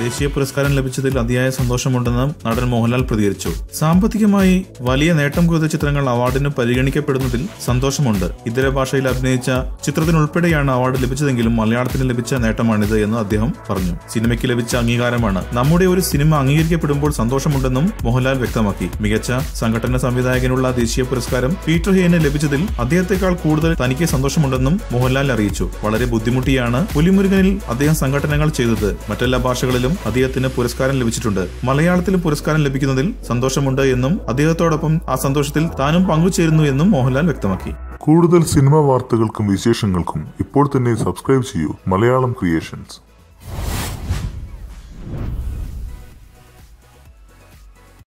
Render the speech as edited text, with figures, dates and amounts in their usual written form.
ദേശീയ പുരസ്കാരം ലഭിച്ചതിൽ അതിയായ സന്തോഷമുണ്ടെന്നും നടൻ മോഹൻലാൽ പ്രതികരിച്ചു. സാമ്പത്തികമായി വലിയ നേട്ടം കുറിച്ച ചിത്രങ്ങൾ അവാർഡിന് പരിഗണിക്കപ്പെടുന്നതിൽ സന്തോഷമുണ്ട്. ഇതര ഭാഷയിൽ അഭിനയിച്ച ചിത്രത്തിനുൾപ്പെടെയാണ് അവാർഡ് ലഭിച്ചതെങ്കിലും മലയാളത്തിന് ലഭിച്ച നേട്ടമാണിത് എന്ന് അദ്ദേഹം പറഞ്ഞു. സിനിമയ്ക്ക് ലഭിച്ച അംഗീകാരമാണ്. നമ്മുടെ ഒരു സിനിമ അംഗീകരിക്കപ്പെടുമ്പോൾ സന്തോഷമുണ്ടെന്നും മോഹൻലാൽ വ്യക്തമാക്കി. മികച്ച സംഘടന സംവിധായകനുള്ള ദേശീയ പുരസ്കാരം പീറ്റർ ഹെയ്ന് ലഭിച്ചതിൽ അദ്ദേഹത്തെക്കാൾ കൂടുതൽ തനിക്ക് സന്തോഷമുണ്ടെന്നും മോഹൻലാൽ അറിയിച്ചു. വളരെ ബുദ്ധിമുട്ടിയാണ് പുലിമുരുകനിൽ അദ്ദേഹം സംഘടനകൾ ചെയ്തത്. മറ്റെല്ലാ ഭാഷകളിലും അദ്ദേഹത്തിന് പുരസ്കാരം ലഭിച്ചിട്ടുണ്ട്. മലയാളത്തിലും പുരസ്കാരം ലഭിക്കുന്നതിൽ സന്തോഷമുണ്ട് എന്നും അദ്ദേഹത്തോടൊപ്പം ആ സന്തോഷത്തിൽ താനും പങ്കുചേരുന്നു എന്നും മോഹൻലാൽ വ്യക്തമാക്കി. കൂടുതൽ സിനിമാ വാർത്തകൾക്കും വിശേഷങ്ങൾക്കും ഇപ്പോൾ തന്നെ സബ്സ്ക്രൈബ് ചെയ്യൂ മലയാളം ക്രിയേഷൻസ്.